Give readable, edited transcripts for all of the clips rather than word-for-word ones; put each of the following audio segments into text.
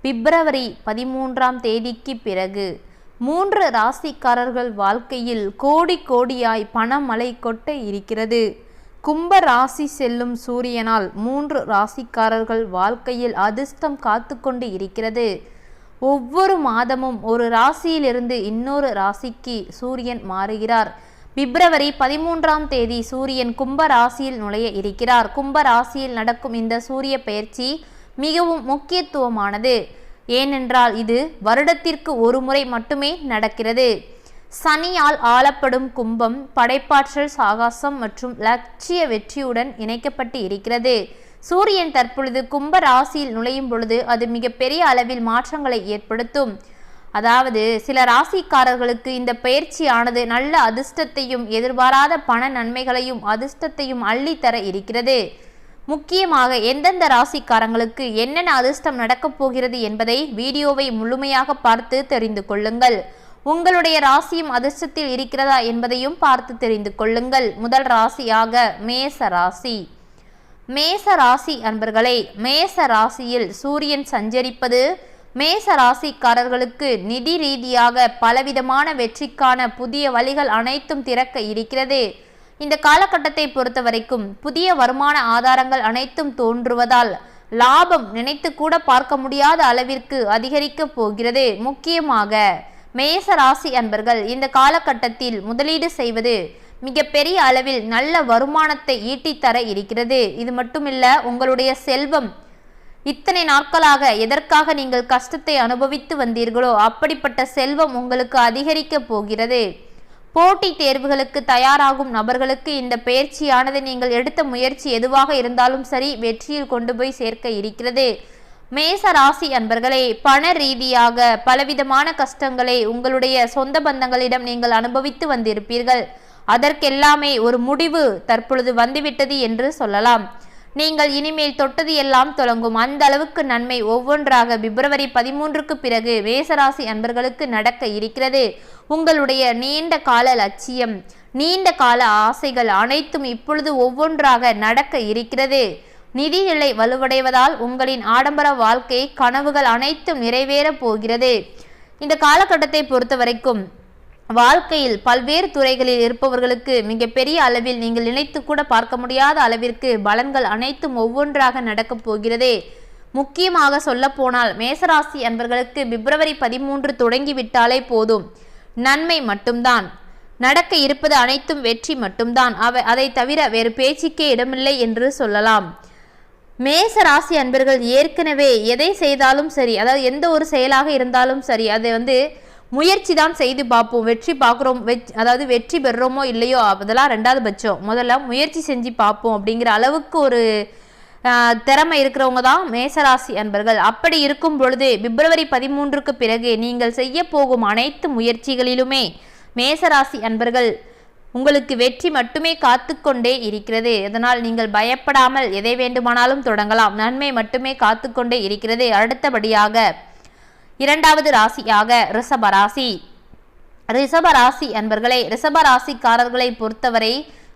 பிப்ரவரி 13ஆம் தேதிக்கு பிறகு 3 ராசிக்காரர்கள் வாழ்க்கையில் கோடி கோடியாய் பணமழை கொட்ட இருக்கிறது. கும்ப ராசி செல்லும் சூரியனால் 3 ராசிக்காரர்கள் வாழ்க்கையில் அதிர்ஷ்டம் காத்து கொண்டு இருக்கிறது. ஒவ்வொரு மாதமும் ஒரு ராசியிலிருந்து இன்னொரு ராசிக்கு சூரியன் மாறுகிறார். பிப்ரவரி 13ஆம் தேதி சூரியன் கும்ப ராசியில் நுழைய இருக்கிறார். கும்ப ராசியில் நடக்கும் இந்த சூரிய பெயர்ச்சி மிகவும் முக்கியத்துவமானது. ஏனென்றால் இது வருடத்திற்கு ஒரு முறை மட்டுமே நடக்கிறது. சனியால் ஆளப்படும் கும்பம் படைப்பாற்றல், சாகசம் மற்றும் லட்சிய வெற்றியுடன் இணைக்கப்பட்டு இருக்கிறது. சூரியன் தற்பொழுது கும்ப ராசியில் நுழையும் பொழுது அது மிகப்பெரிய அளவில் மாற்றங்களை ஏற்படுத்தும். அதாவது சில ராசிக்காரர்களுக்கு இந்த பயிற்சியானது நல்ல அதிர்ஷ்டத்தையும் எதிர்பாராத பண நன்மைகளையும் அதிர்ஷ்டத்தையும் அள்ளித்தர இருக்கிறது. முக்கியமாக எந்தெந்த ராசிக்காரங்களுக்கு என்னென்ன அதிர்ஷ்டம் நடக்கப் போகிறது என்பதை வீடியோவை முழுமையாக பார்த்து தெரிந்து கொள்ளுங்கள். உங்களுடைய ராசியும் அதிர்ஷ்டத்தில் இருக்கிறதா என்பதையும் பார்த்து தெரிந்து கொள்ளுங்கள். முதல் ராசியாக மேச ராசி. மேச ராசி அன்பர்களே, மேச ராசியில் சூரியன் சஞ்சரிப்பது மேச ராசிக்காரர்களுக்கு நிதி ரீதியாக பலவிதமான வெற்றிக்கான புதிய வழிகள் அனைத்தும் திறக்க இருக்கிறது. இந்த காலகட்டத்தை பொறுத்த வரைக்கும் புதிய வருமான ஆதாரங்கள் அனைத்தும் தோன்றுவதால் லாபம் நினைத்து கூட பார்க்க முடியாத அளவிற்கு அதிகரிக்க போகிறது. முக்கியமாக மேச ராசி அன்பர்கள் இந்த காலகட்டத்தில் முதலீடு செய்வது மிகப்பெரிய அளவில் நல்ல வருமானத்தை ஈட்டித்தர இருக்கிறது. இது மட்டுமில்ல, உங்களுடைய செல்வம் இத்தனை நாட்களாக எதற்காக நீங்கள் கஷ்டத்தை அனுபவித்து வந்தீர்களோ அப்படிப்பட்ட செல்வம் உங்களுக்கு அதிகரிக்க போகிறது. போட்டி தேர்வுகளுக்கு தயாராகும் நபர்களுக்கு இந்த பயிற்சியானது நீங்கள் எடுத்த முயற்சி எதுவாக இருந்தாலும் சரி வெற்றியில் கொண்டு போய் சேர்க்க இருக்கிறது. மேச ராசி அன்பர்களே, பண ரீதியாக பலவிதமான கஷ்டங்களை உங்களுடைய சொந்த பந்தங்களிடம் நீங்கள் அனுபவித்து வந்திருப்பீர்கள். அதற்கெல்லாமே ஒரு முடிவு தற்பொழுது வந்துவிட்டது என்று சொல்லலாம். நீங்கள் இனிமேல் தொட்டது எல்லாம் தொடங்கும். அந்த அளவுக்கு நன்மை ஒவ்வொன்றாக பிப்ரவரி 13க்கு பிறகு மேசராசி அன்பர்களுக்கு நடக்க இருக்கிறது. உங்களுடைய நீண்ட கால லட்சியம், நீண்ட கால ஆசைகள் அனைத்தும் இப்பொழுது ஒவ்வொன்றாக நடக்க இருக்கிறது. நிதிநிலை வலுவடைவதால் உங்களின் ஆடம்பர வாழ்க்கை கனவுகள் அனைத்தும் நிறைவேற போகிறது. இந்த காலகட்டத்தை பொறுத்த வரைக்கும் வாழ்க்கையில் பல்வேறு துறைகளில் இருப்பவர்களுக்கு மிகப்பெரிய அளவில் நீங்கள் நினைத்து கூட பார்க்க முடியாத அளவிற்கு பலன்கள் அனைத்தும் ஒவ்வொன்றாக நடக்கப் போகிறது. முக்கியமாக சொல்ல போனால் மேசராசி அன்பர்களுக்கு பிப்ரவரி 13 தொடங்கிவிட்டாலே போதும், நன்மை மட்டும்தான் நடக்க இருப்பது. அனைத்தும் வெற்றி மட்டும்தான். அதை தவிர வேறு பேச்சுக்கே இடமில்லை என்று சொல்லலாம். மேச ராசி அன்பர்கள் ஏற்கனவே எதை செய்தாலும் சரி, அதாவது எந்த ஒரு செயலாக இருந்தாலும் சரி, அதை முயற்சி தான் செய்து பார்ப்போம். வெற்றி பார்க்குறோம், அதாவது வெற்றி பெறுறோமோ இல்லையோ அதெல்லாம் ரெண்டாவது பட்சம். முதல்ல முயற்சி செஞ்சு பார்ப்போம் அப்படிங்கிற அளவுக்கு ஒரு திறமை இருக்கிறவங்க தான் மேசராசி அன்பர்கள். அப்படி இருக்கும் பொழுது பிப்ரவரி 13க்கு பிறகு நீங்கள் செய்ய போகும் அனைத்து முயற்சிகளிலுமே மேசராசி அன்பர்கள் உங்களுக்கு வெற்றி மட்டுமே காத்து கொண்டே இருக்கிறது. அதனால் நீங்கள் பயப்படாமல் எதை வேண்டுமானாலும் தொடங்கலாம். நன்மை மட்டுமே காத்து கொண்டே இருக்கிறது. அடுத்தபடியாக இரண்டாவது ராசியாக ரிஷபராசி. ரிஷபராசி அன்பர்களே, ரிஷபராசிக்காரர்களை பொறுத்தவரை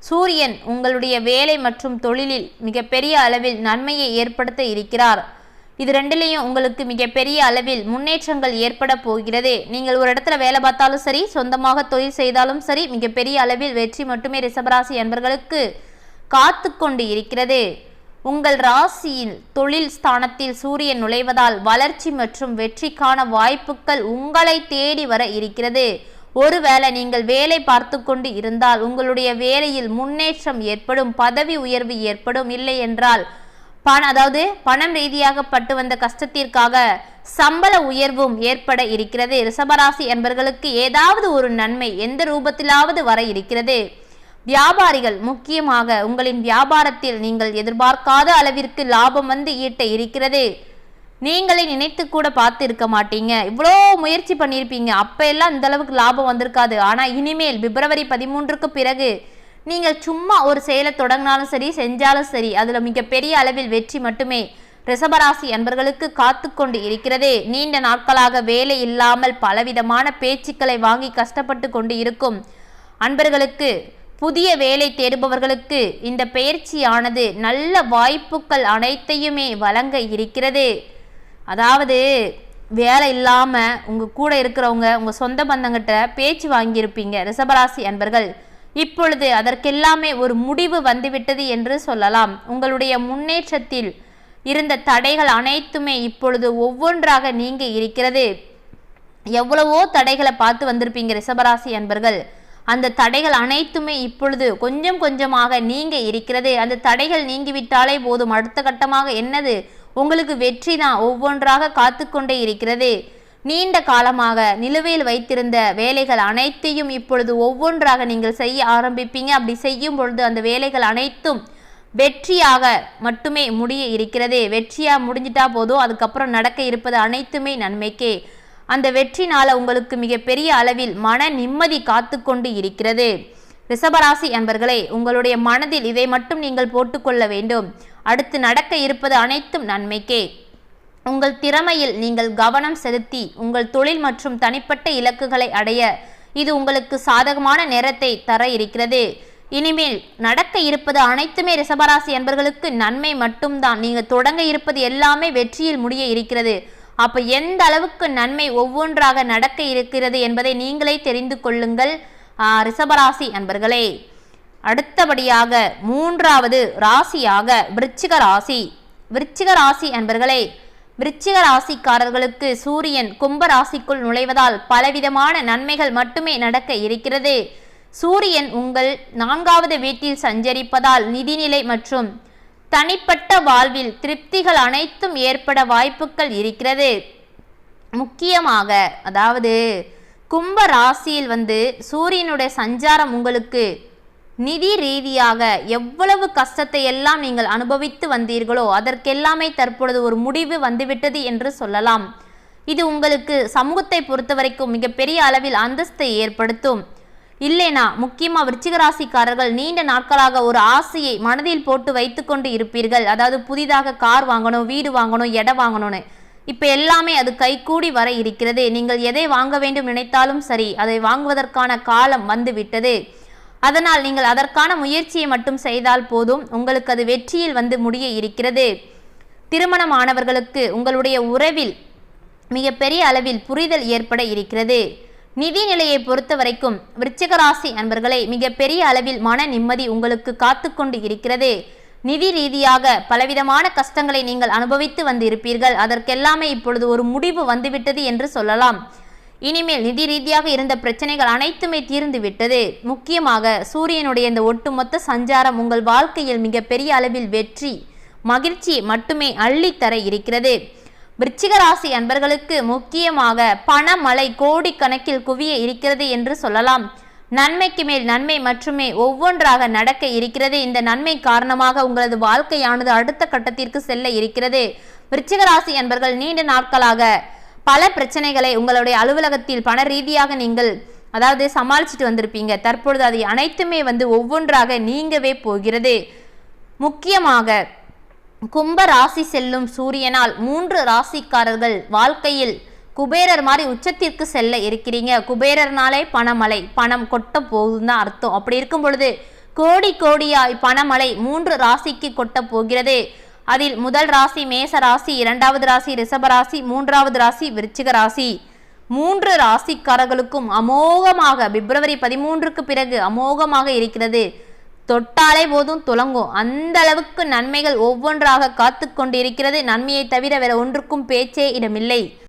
சூரியன் உங்களுடைய வேலை மற்றும் தொழிலில் மிகப்பெரிய அளவில் நன்மையை ஏற்படுத்த இருக்கிறார். இது ரெண்டிலையும் உங்களுக்கு மிகப்பெரிய அளவில் முன்னேற்றங்கள் ஏற்பட போகிறது. நீங்கள் ஒரு இடத்துல வேலை பார்த்தாலும் சரி, சொந்தமாக தொழில் செய்தாலும் சரி, மிகப்பெரிய அளவில் வெற்றி மட்டுமே ரிஷபராசி அன்பர்களுக்கு காத்து கொண்டு இருக்கிறது. உங்கள் ராசியில் தொழில் ஸ்தானத்தில் சூரியன் நுழைவதால் வளர்ச்சி மற்றும் வெற்றிக்கான வாய்ப்புகள் உங்களை தேடி வர இருக்கிறது. ஒருவேளை நீங்கள் வேலை பார்த்து கொண்டு இருந்தால் உங்களுடைய வேலையில் முன்னேற்றம் ஏற்படும், பதவி உயர்வு ஏற்படும். இல்லை என்றால் பணம் ரீதியாக பட்டு வந்த கஷ்டத்திற்காக சம்பள உயர்வும் ஏற்பட இருக்கிறது. ரிஷபராசி என்பவர்களுக்கு ஏதாவது ஒரு நன்மை எந்த ரூபத்திலாவது வர இருக்கிறது. வியாபாரிகள் முக்கியமாக உங்களின் வியாபாரத்தில் நீங்கள் எதிர்பார்க்காத அளவிற்கு லாபம் ஈட்ட இருக்கிறது. நீங்களே நினைத்து கூட பார்த்து இருக்க மாட்டீங்க. இவ்வளோ முயற்சி பண்ணியிருப்பீங்க, அப்போ எல்லாம் இந்த அளவுக்கு லாபம் வந்திருக்காது. ஆனால் இனிமேல் பிப்ரவரி 13க்கு பிறகு நீங்கள் சும்மா ஒரு செயலை தொடங்கினாலும் சரி, செஞ்சாலும் சரி, அதில் மிகப்பெரிய அளவில் வெற்றி மட்டுமே ரிஷபராசி அன்பர்களுக்கு காத்து கொண்டு இருக்கிறது. நீண்ட நாட்களாக வேலை இல்லாமல் பலவிதமான பேச்சுக்களை வாங்கி கஷ்டப்பட்டு கொண்டு இருக்கும் அன்பர்களுக்கு, புதிய வேலை தேடுபவர்களுக்கு இந்த பயிற்சியானது நல்ல வாய்ப்புகள் அனைத்தையுமே வழங்க இருக்கிறது. அதாவது வேலை இல்லாமல் உங்கள் கூட இருக்கிறவங்க உங்கள் சொந்த பந்தங்கிட்ட பேச்சு வாங்கியிருப்பீங்க ரிஷபராசி அன்பர்கள். இப்பொழுது அதற்கெல்லாமே ஒரு முடிவு வந்துவிட்டது என்று சொல்லலாம். உங்களுடைய முன்னேற்றத்தில் இருந்த தடைகள் அனைத்துமே இப்பொழுது ஒவ்வொன்றாக நீங்க இருக்கிறது. எவ்வளவோ தடைகளை பார்த்து வந்திருப்பீங்க ரிஷபராசி அன்பர்கள். அந்த தடைகள் அனைத்துமே இப்பொழுது கொஞ்சம் கொஞ்சமாக நீங்க இருக்கிறது. அந்த தடைகள் நீங்கிவிட்டாலே போதும். அடுத்த கட்டமாக என்னது, உங்களுக்கு வெற்றி தான் ஒவ்வொன்றாக காத்து கொண்டே இருக்கிறது. நீண்ட காலமாக நிலுவையில் வைத்திருந்த வேலைகள் அனைத்தையும் இப்பொழுது ஒவ்வொன்றாக நீங்கள் செய்ய ஆரம்பிப்பீங்க. அப்படி செய்யும் பொழுது அந்த வேலைகள் அனைத்தும் வெற்றியாக மட்டுமே முடிய இருக்கிறது. வெற்றியாக முடிஞ்சிட்டா போதும். அதுக்கப்புறம் நடக்க இருப்பது அனைத்துமே நன்மைக்கே. அந்த வெற்றினால உங்களுக்கு மிகப்பெரிய அளவில் மன நிம்மதி காத்து கொண்டு இருக்கிறது. ரிஷபராசி அன்பர்களே, உங்களுடைய மனதில் இதை மட்டும் நீங்கள் போட்டுக்கொள்ள வேண்டும். அடுத்து நடக்க இருப்பது அனைத்தும் நன்மைக்கே. உங்கள் திறமையில் நீங்கள் கவனம் செலுத்தி உங்கள் தொழில் மற்றும் தனிப்பட்ட இலக்குகளை அடைய இது உங்களுக்கு சாதகமான நேரத்தை தர இருக்கிறது. இனிமேல் நடக்க இருப்பது அனைத்துமே ரிஷபராசி அன்பர்களுக்கு நன்மை மட்டும்தான். நீங்கள் தொடங்க இருப்பது எல்லாமே வெற்றியில் முடிய இருக்கிறது. அப்போ எந்த அளவுக்கு நன்மை ஒவ்வொன்றாக நடக்க இருக்கிறது என்பதை நீங்களே தெரிந்து கொள்ளுங்கள் ரிஷபராசி அன்பர்களே. அடுத்தபடியாக மூன்றாவது ராசியாக விருச்சிக ராசி. விருச்சிக ராசி அன்பர்களே, விருச்சிக ராசிக்காரர்களுக்கு சூரியன் கும்ப ராசிக்குள் நுழைவதால் பலவிதமான நன்மைகள் மட்டுமே நடக்க இருக்கிறது. சூரியன் உங்கள் 4வது வீட்டில் சஞ்சரிப்பதால் நிதிநிலை மற்றும் தனிப்பட்ட வாழ்வில் திருப்திகள் அனைத்தும் ஏற்பட வாய்ப்புகள் இருக்கிறது. முக்கியமாக அதாவது கும்ப ராசியில் சூரியனுடைய சஞ்சாரம் உங்களுக்கு நிதி ரீதியாக எவ்வளவு கஷ்டத்தை எல்லாம் நீங்கள் அனுபவித்து வந்தீர்களோ அதற்கெல்லாமே தற்பொழுது ஒரு முடிவு வந்துவிட்டது என்று சொல்லலாம். இது உங்களுக்கு சமூகத்தை பொறுத்த வரைக்கும் மிகப்பெரிய அளவில் அந்தஸ்தை ஏற்படுத்தும். இல்லைனா முக்கியமாக விருச்சிக ராசிக்காரர்கள் நீண்ட நாட்களாக ஒரு ஆசையை மனதில் போட்டு வைத்து கொண்டு இருப்பீர்கள். அதாவது புதிதாக கார் வாங்கணும், வீடு வாங்கணும், இடம் வாங்கணும்னு. இப்போ எல்லாமே அது கைகூடி வர இருக்கிறது. நீங்கள் எதை வாங்க வேண்டும் நினைத்தாலும் சரி, அதை வாங்குவதற்கான காலம் வந்து விட்டது. அதனால் நீங்கள் அதற்கான முயற்சியை மட்டும் செய்தால் போதும். உங்களுக்கு அது வெற்றியில் முடிய இருக்கிறது. திருமணமானவர்களுக்கு உங்களுடைய உறவில் மிகப்பெரிய அளவில் புரிதல் ஏற்பட இருக்கிறது. நிதி நிலையை பொறுத்த வரைக்கும் விருச்சிக ராசி அன்பர்களை மிகப்பெரிய அளவில் மன நிம்மதி உங்களுக்கு காத்து கொண்டு இருக்கிறது. நிதி ரீதியாக பலவிதமான கஷ்டங்களை நீங்கள் அனுபவித்து இருப்பீர்கள். அதற்கெல்லாமே இப்பொழுது ஒரு முடிவு வந்துவிட்டது என்று சொல்லலாம். இனிமேல் நிதி ரீதியாக இருந்த பிரச்சனைகள் அனைத்துமே தீர்ந்து விட்டது. முக்கியமாக சூரியனுடைய இந்த ஒட்டுமொத்த சஞ்சாரம் உங்கள் வாழ்க்கையில் மிகப்பெரிய அளவில் வெற்றி மகிழ்ச்சி மட்டுமே அள்ளித்தர இருக்கிறது. விருச்சிக ராசி அன்பர்களுக்கு முக்கியமாக பணமழை கோடிக்கணக்கில் குவிய இருக்கிறது என்று சொல்லலாம். நன்மைக்கு மேல் நன்மை மட்டுமே ஒவ்வொன்றாக நடக்க இருக்கிறது. இந்த நன்மை காரணமாக உங்களது வாழ்க்கையானது அடுத்த கட்டத்திற்கு செல்ல இருக்கிறது. விருச்சிக ராசி அன்பர்கள் நீண்ட நாட்களாக பல பிரச்சனைகளை உங்களுடைய அலுவலகத்தில் பண ரீதியாக நீங்கள் சமாளிச்சுட்டு வந்திருப்பீங்க. தற்பொழுது அது அனைத்துமே ஒவ்வொன்றாக நீங்கவே போகிறது. முக்கியமாக கும்ப ராசி செல்லும் சூரியனால் 3 ராசிக்காரர்கள் வாழ்க்கையில் குபேரர் மாதிரி உச்சத்திற்கு செல்ல இருக்கிறீங்க. குபேரர்னாலே பணமழை, பணம் கொட்ட போகுதுன்னு தான் அர்த்தம். அப்படி இருக்கும் பொழுது கோடி கோடியாய் பணமழை 3 ராசிக்கு கொட்ட போகிறது. அதில் முதல் ராசி மேச ராசி, 2வது ராசி ரிஷபராசி, 3வது ராசி விருச்சிக ராசி. 3 ராசிக்காரர்களுக்கும் அமோகமாக பிப்ரவரி 13க்கு பிறகு அமோகமாக இருக்கிறது. தொட்டாலே போதும் துலங்கும். அந்த அளவுக்கு நன்மைகள் ஒவ்வொன்றாக காத்து கொண்டிருக்கிறது. நன்மையை தவிர வேற ஒன்றுக்கும் பேச்சே இடமில்லை.